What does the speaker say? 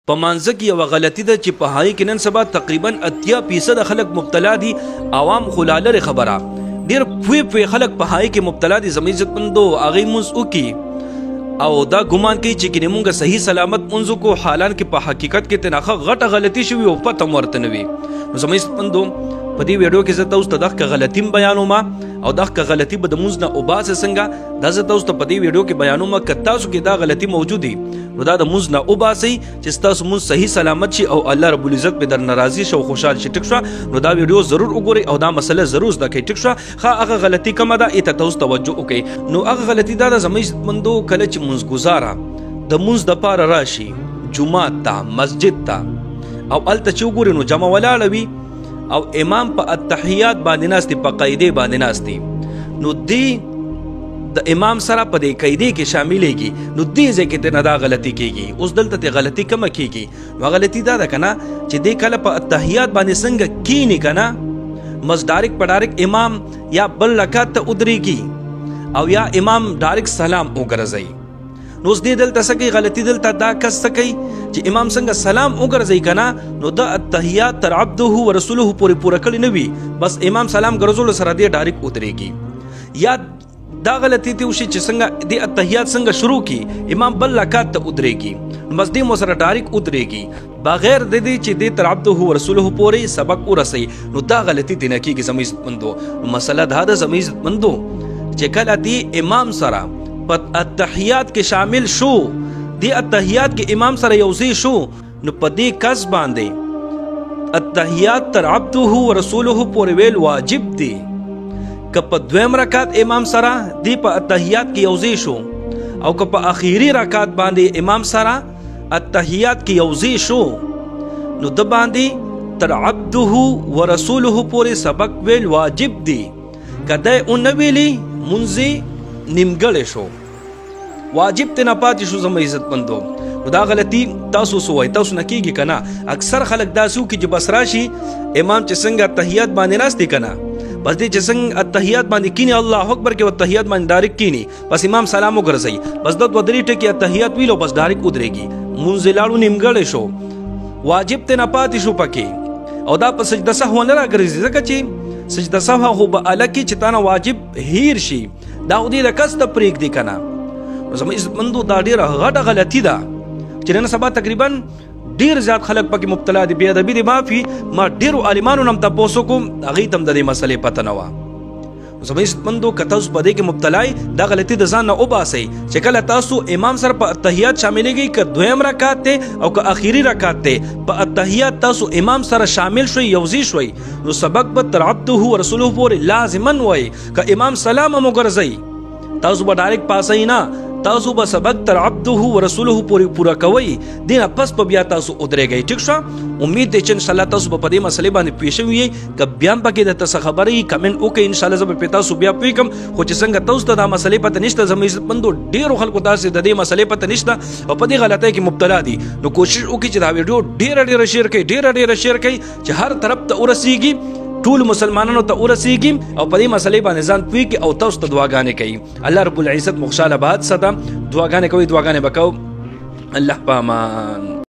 په مانځه کې یوه غلطي ده چې په هغې کې نن سبا تقریبا 80% خلک مبتلا دي. عوام خو لا لرې خبره، ډېر پوه خلک په هغې کې مبتلا دي. زموږ عزتمندو هغې مونځ وکړي او دا ګمان کوي چې کنې مونږ صحیح سلامت مونځ وکړو، حالانکې په حقیقت کې ترې غټه غلطي شوي او پته هم ورته نه وي. نو زموږ عزتمندو په دې ویډیو کې زه تاسو ته دغه غلطي هم بیانوم او دغه غلطي به د مونځ نه وباسئ څنګه، دا زه تاسو ته په دې ویډیو کې بیانوم. که تاسو کې دا غلطي موجود وي نو دا د مونځ نه وباسئ چې ستاسو مونځ صحیح سلامت شي او الله رب العزت به درنه راضي شي او خوشحال شي. ټیک شوه؟ نو دا ویډیو ضرور وګورئ او دا مسله ضرور زده کړئ. ټیک شوه؟ ښه، هغه غلطي کومه ده ای ته تاسو توجه وکړئ. نو هغه غلطي دا ده زموږ عزتمندو، کله چې مونځګزاره د مونځ دپاره راشي جومات ته، مسجد ته، او هلته چې وګورئ نو جمع ولاړه وي او امام په التحیات باندې ناست دی، په قاعدې باندې ناست دی، نو دی د امام سره په دې قاعدې کې شاملېږي. نو دې ځای کې ترې نه دا غلطي کېږي. اوس دلته ترې غلطي کومه کېږي؟ نو غلطي دا ده که نه چې دی کله په التحیات باندې څنګه کیني که نه، مس ډایرکټ په ډایرکټ امام یا بل رکعت ته ودرېږي او یا امام ډایرکټ سلام وګرځوي. نو اوس دې دلته څه کوي؟ غلطي دلته دا کس څه کوي چې امام څنګه سلام وګرځوي که نه، نو د التحیات تر عبده و رسوله پورې پوره کړي نه وي، بس امام سلام ګرځولو سره دی ډایرکټ ودرېږي. یا دا غلطي ته وشي چې څنګه د التحیات څنګه شروع کی، امام بل رکعت ته ودرېږي، بس دې مو سره ډایرکټ ودرېږي بغیر د دې چې دې تر عبده و رسوله پورې سبق ورسوي. نو دا غلطي دې نه کېږي زموږ عزتمندو. مسله دا ده زموږ عزتمندو چې کله دې امام سره په التحیات کې شامل شو، دې التحیات کې امام سره یوځای شو، نو په دې کس باندې التحیات تر عبده و رسوله پورې ویل واجب دی. که په دویم رکعت امام سره دی په التحیات کې یوځای شو او که په اخیری رکعت باندې امام سره التحیات کې یوځای شو، نو د باندې تر عبده و رسوله پورې سبق ویل واجب دی. که دی ونه ویلي مونځ نیمګړی شو، واجب ته نه پاتې شو. زما عزتمندو نو دا غلطي تاسو سووئ، تاسو نه کېږي که نه. اکثر خلک داسې وکړي چې بس راشي امام چې څنګه التحیات باندې ناست دی که نه، بس دې چې څنګه التحیات باندې کینی الله اکبر کې التحیات باندې ډایرکټ کینی، بس امام سلام وګرځوي، بس د دوه درې ټکي التحیات ویلو بس ډایرکټ ودرېږي، مونځ لاړو نیمګړی شو، واجب ته نه پاتې شو پکې. او دا په سجده سهو نه راګرځي، ځکه چې سجده سهو خو به الګ کې چې تا نه واجب هیر شي، دا خو دې د کس ته پرېږدي که نه. نو زموږ عزتمندو دا ډېره غټه غلطي ده چې نن سبا تقریبا ډیر زیات خلک پکې مبتلا دي. بې ادبي دې معافي، ما ډیرو عالمانو نه هم تپوس وکړم، هغوی ته هم د دې مسلې پته نه وه. زموږ عزتمندو که تاسو په دې کې مبتلا یې، دا غلطي د ځان نه وباسئ چې کله تاسو امام سره په التحیات شاملېږئ، که دویم رکعت دی او که اخري رکعت دی، په التحیات تاسو امام سره شامل شوئ، یوځای شوئ، نو سبق به تر عبده و رسوله پورې لازما وایي. که امام سلام هم وګرځوي، تاسو به ډایرکټ پاسئ نه، تاسو به سبق تر عبده و رسوله پورې پوره کوئ، دې نه پس په بیا تاسو ودرېږئ. ټیک شوه؟ امید دی چې انشاءالله تاسو به په دې مسلې باندې پوه شوي یئ. که بیا هم پکې درته څه خبره وي کمنټ وکړئ، انشاءالله زه به پرې تاسو بیا پوه کړم. خو چې څنګه تاسو ته دا مسلې پته نشته، زموږ عزتمندو ډېرو خلکو داسې د دې مسلې پته نشته او په دې غلطۍ کې مبتلا دي. نو کوشش وکړئ چې دا ویډیو ډېره شیر کړئ، ډېره شیر کړئ چې هر طرف ته ورسیږي، ټول مسلمانانو ته ورسیږي او په دې مسلې باندې ځان پوه کړي او تاسو ته دعاګانې کوي. الله رب العزت مو خوشحاله باد ساته. دعاګانې کوئ، دعاګانې به کوو. الله په امان.